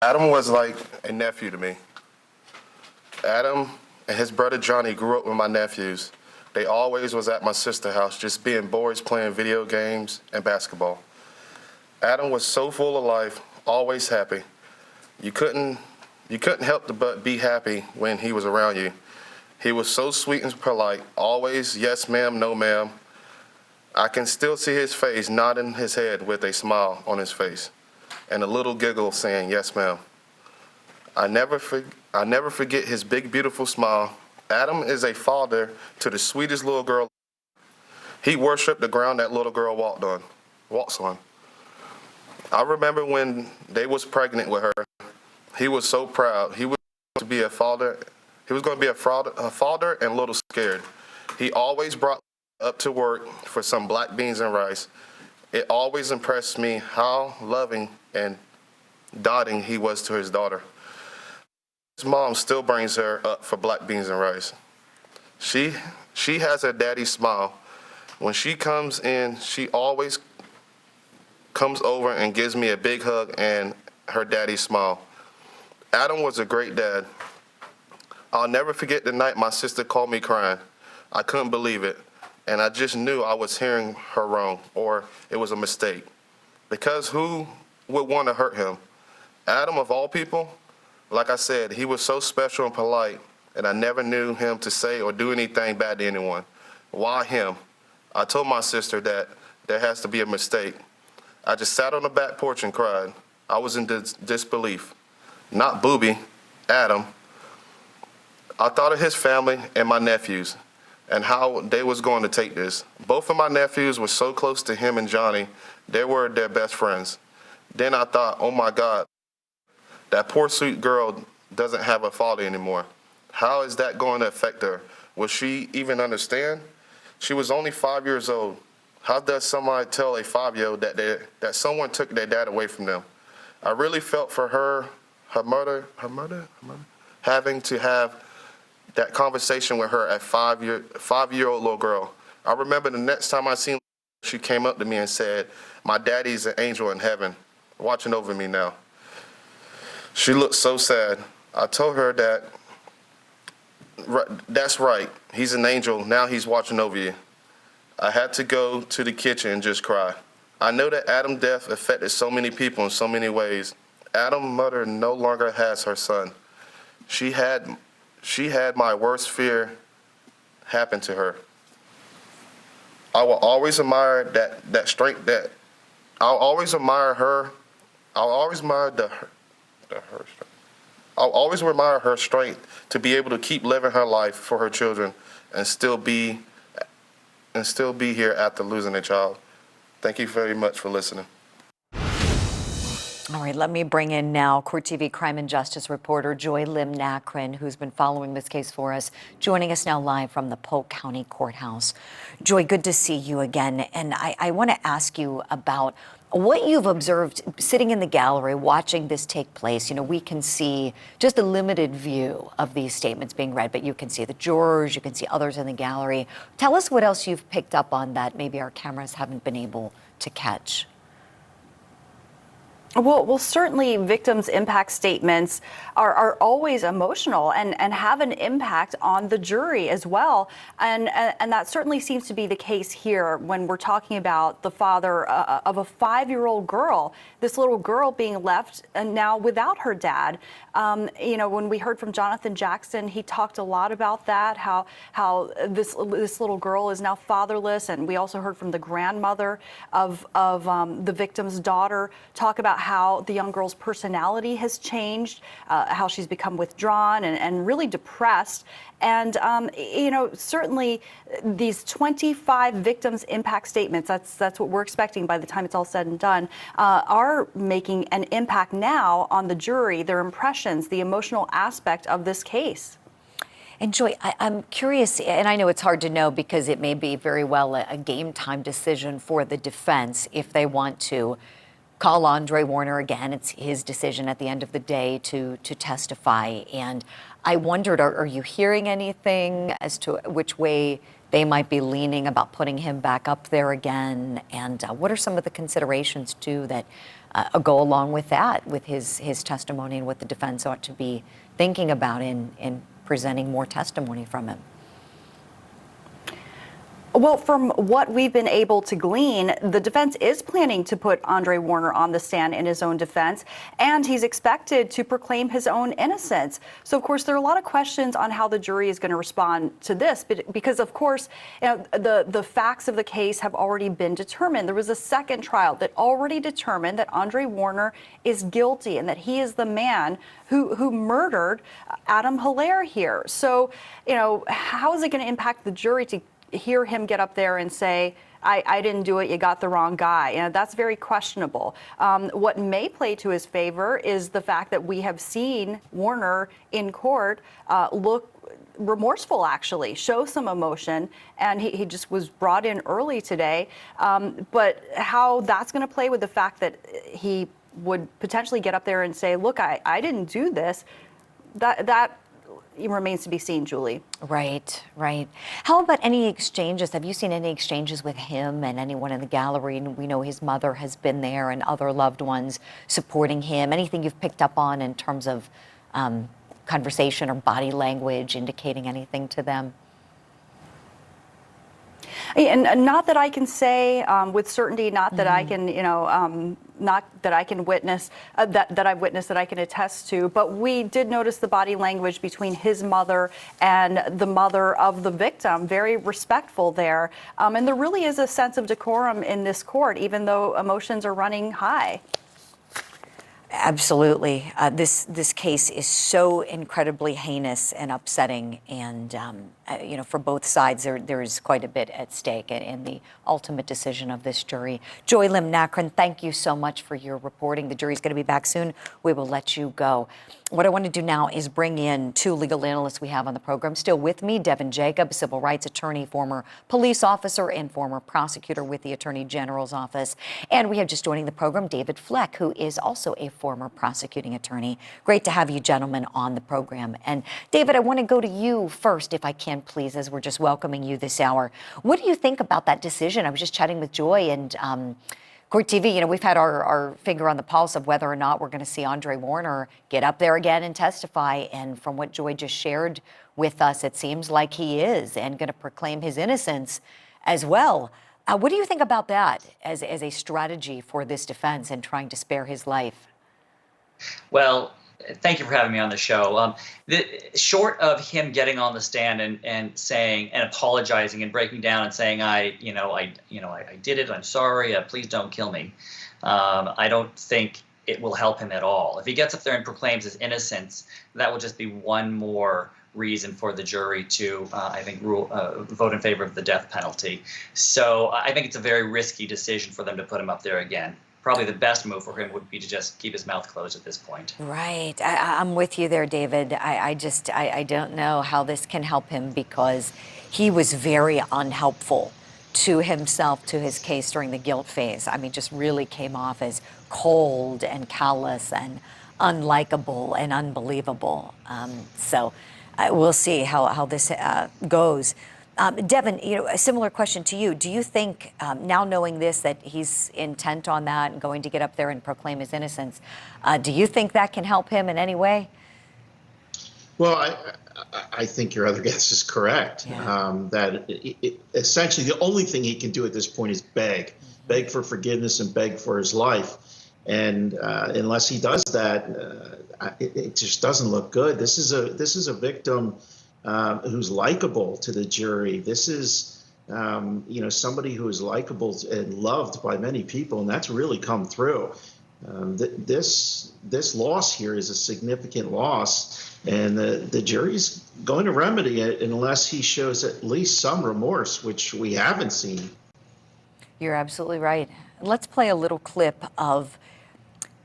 Adam was like a nephew to me. Adam and his brother Johnny grew up with my nephews. They always was at my sister's house just being boys playing video games and basketball. Adam was so full of life, always happy. You couldn't help but be happy when he was around you. He was so sweet and polite, always yes ma'am, no ma'am. I can still see his face nodding his head with a smile on his face and a little giggle saying yes ma'am. I never forget his big beautiful smile. Adam is a father to the sweetest little girl. He worshiped the ground that little girl walks on. I remember when they was pregnant with her. He was so proud. He was going to be a father. He was going to be a father and a little scared. He always brought up to work for some black beans and rice. It always impressed me how loving and doting he was to his daughter. His mom still brings her up for black beans and rice. She has her daddy's smile. When she comes in, she always comes over and gives me a big hug and her daddy's smile. Adam was a great dad. I'll never forget the night my sister called me crying. I couldn't believe it, and I just knew I was hearing her wrong, or it was a mistake. Because who would want to hurt him? Adam, of all people, like I said, he was so special and polite, and I never knew him to say or do anything bad to anyone. Why him? I told my sister that there has to be a mistake. I just sat on the back porch and cried. I was in disbelief. Not Booby, Adam. I thought of his family and my nephews and how they was going to take this. Both of my nephews were so close to him and Johnny, they were their best friends. Then I thought, oh my God, that poor sweet girl doesn't have a father anymore. How is that going to affect her? Will she even understand? She was only 5 years old. How does somebody tell a 5-year-old that someone took their dad away from them? I really felt for her mother, having to have that conversation with her at 5-year-old little girl. I remember the next time I seen her, she came up to me and said, "My daddy's an angel in heaven, watching over me now." She looked so sad. I told her that's right. He's an angel. Now he's watching over you. I had to go to the kitchen and just cry. I know that Adam's death affected so many people in so many ways. Adam's mother no longer has her son. She had my worst fear happen to her. I will always admire that strength that I'll always admire her. I'll always admire I'll always admire her strength to be able to keep living her life for her children and still be here after losing a child. Thank you very much for listening. All right, let me bring in now Court TV crime and justice reporter Joy Lim-Nakrin, who's been following this case for us, joining us now live from the Polk County Courthouse. Joy, good to see you again. And I want to ask you about what you've observed sitting in the gallery watching this take place. You know, we can see just a limited view of these statements being read, but you can see the jurors, you can see others in the gallery. Tell us what else you've picked up on that maybe our cameras haven't been able to catch. Well, certainly victims' impact statements are always emotional and have an impact on the jury as well. And that certainly seems to be the case here when we're talking about the father of a 5-year-old girl, this little girl being left now without her dad. You know, when we heard from Jonathan Jackson, he talked a lot about that, how this little girl is now fatherless. And we also heard from the grandmother of the victim's daughter talk about how the young girl's personality has changed, how she's become withdrawn and really depressed. And, you know, certainly these 25 victims' impact statements, that's what we're expecting by the time it's all said and done, are making an impact now on the jury, their impressions, the emotional aspect of this case. And Joy, I'm curious, and I know it's hard to know because it may be very well a game time decision for the defense if they want to. call Andre Warner again. It's his decision at the end of the day to testify. And I wondered, are you hearing anything as to which way they might be leaning about putting him back up there again? And what are some of the considerations, too, that go along with that, with his testimony and what the defense ought to be thinking about in presenting more testimony from him? Well, from what we've been able to glean, the defense is planning to put Andre Warner on the stand in his own defense, and he's expected to proclaim his own innocence. So, of course, there are a lot of questions on how the jury is going to respond to this, because, of course, the facts of the case have already been determined. There was a second trial that already determined that Andre Warner is guilty and that he is the man who murdered Adam Hilarie here. So, how is it going to impact the jury to hear him get up there and say, I didn't do it, you got the wrong guy? That's very questionable. What may play to his favor is the fact that we have seen Warner in court look remorseful, actually, show some emotion, and he just was brought in early today. But how that's going to play with the fact that he would potentially get up there and say, look, I didn't do this, that remains to be seen, Julie. Right. How about any exchanges? Have you seen any exchanges with him and anyone in the gallery? And we know his mother has been there and other loved ones supporting him. Anything you've picked up on in terms of conversation or body language indicating anything to them? And not that I can say with certainty, not that I can, not that I can witness, that I've witnessed, that I can attest to, but we did notice the body language between his mother and the mother of the victim, very respectful there. And there really is a sense of decorum in this court, even though emotions are running high. Absolutely. This case is so incredibly heinous and upsetting, and for both sides, there is quite a bit at stake in the ultimate decision of this jury. Joy Lim-Nakrin, thank you so much for your reporting. The jury's going to be back soon. We will let you go. What I want to do now is bring in two legal analysts we have on the program. Still with me, Devin Jacob, civil rights attorney, former police officer, and former prosecutor with the Attorney General's office. And we have just joining the program, David Fleck, who is also a former prosecuting attorney. Great to have you gentlemen on the program. And David, I want to go to you first, if I can, please, as we're just welcoming you this hour. What do you think about that decision? I was just chatting with Joy and Court TV, we've had our finger on the pulse of whether or not we're going to see Andre Warner get up there again and testify. And from what Joy just shared with us, it seems like he is, and going to proclaim his innocence as well. What do you think about that as a strategy for this defense in trying to spare his life? Well, thank you for having me on the show. Short of him getting on the stand and saying and apologizing and breaking down and saying I did it, I'm sorry, please don't kill me, I don't think it will help him at all. If he gets up there and proclaims his innocence, that will just be one more reason for the jury to, I think, vote in favor of the death penalty. So I think it's a very risky decision for them to put him up there again. Probably the best move for him would be to just keep his mouth closed at this point. Right. I'm with you there, David. I don't know how this can help him, because he was very unhelpful to himself, to his case during the guilt phase. I mean, just really came off as cold and callous and unlikable and unbelievable. So we'll see how this goes. Devin, a similar question to you. Do you think, now knowing this, that he's intent on that and going to get up there and proclaim his innocence, do you think that can help him in any way? Well, I think your other guess is correct. Yeah. That essentially the only thing he can do at this point is beg for forgiveness and beg for his life. And unless he does that, it just doesn't look good. This is a victim who's likable to the jury. This is, somebody who is likable and loved by many people, and that's really come through. This loss here is a significant loss, and the jury's going to remedy it unless he shows at least some remorse, which we haven't seen. You're absolutely right. Let's play a little clip of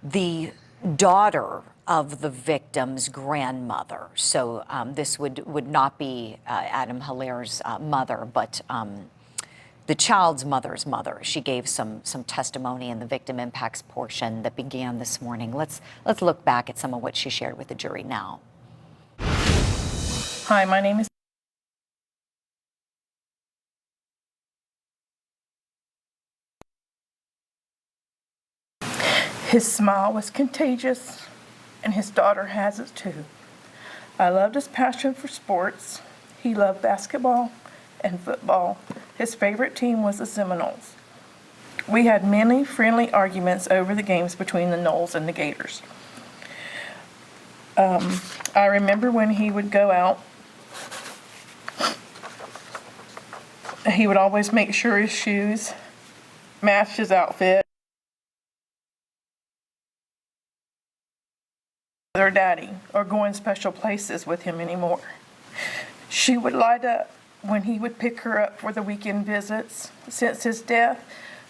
the daughter of the victim's grandmother. So this would not be Adam Hilarie's mother, but the child's mother's mother. She gave some testimony in the victim impacts portion that began this morning. Let's look back at some of what she shared with the jury now. Hi, my name is His smile was contagious, and his daughter has it too. I loved his passion for sports. He loved basketball and football. His favorite team was the Seminoles. We had many friendly arguments over the games between the Noles and the Gators. I remember when he would go out, he would always make sure his shoes matched his outfit. Her daddy or going special places with him anymore. She would light up when he would pick her up for the weekend visits. Since his death,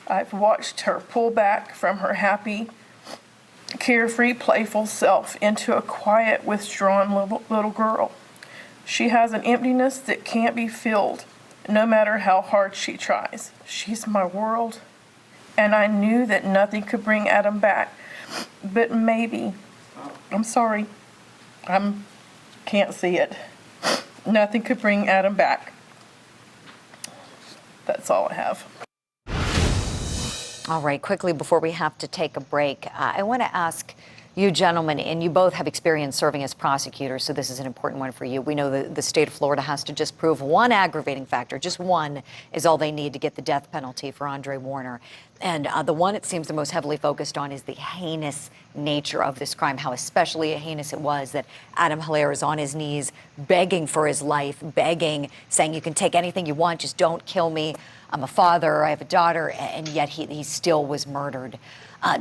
I've watched her pull back from her happy, carefree, playful self into a quiet, withdrawn little girl. She has an emptiness that can't be filled, no matter how hard she tries. She's my world, and I knew that nothing could bring Adam back, but maybe, I'm sorry, can't see it. Nothing could bring Adam back. That's all I have. All right, quickly before we have to take a break, I want to ask you gentlemen, and you both have experience serving as prosecutors, so this is an important one for you. We know that the state of Florida has to just prove one aggravating factor. Just one is all they need to get the death penalty for Andre Warner. And the one it seems the most heavily focused on is the heinous nature of this crime, how especially heinous it was that Adam Hilarie is on his knees begging for his life, begging, saying, you can take anything you want, just don't kill me. I'm a father, I have a daughter, and yet he still was murdered.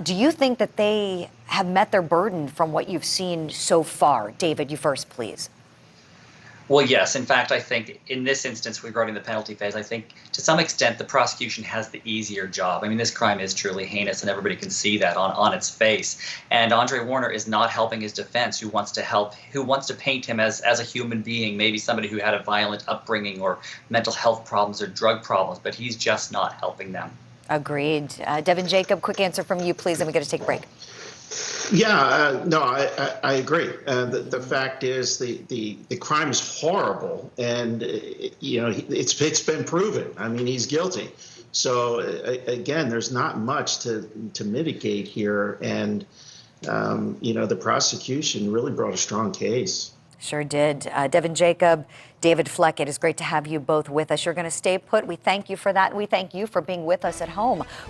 Do you think that they have met their burden from what you've seen so far? David, you first, please. Well, yes. In fact, I think in this instance regarding the penalty phase, I think to some extent the prosecution has the easier job. I mean, this crime is truly heinous, and everybody can see that on its face. And Andre Warner is not helping his defense, who wants to paint him as a human being, maybe somebody who had a violent upbringing or mental health problems or drug problems, but he's just not helping them. Agreed. Devin Jacob, quick answer from you, please, and we got to take a break. Yeah, no, I agree. The fact is the crime is horrible, and it's been proven. I mean, he's guilty. So again, there's not much to mitigate here, and the prosecution really brought a strong case. Sure did. Devin Jacob, David Fleck, it is great to have you both with us. You're going to stay put. We thank you for that. And we thank you for being with us at home.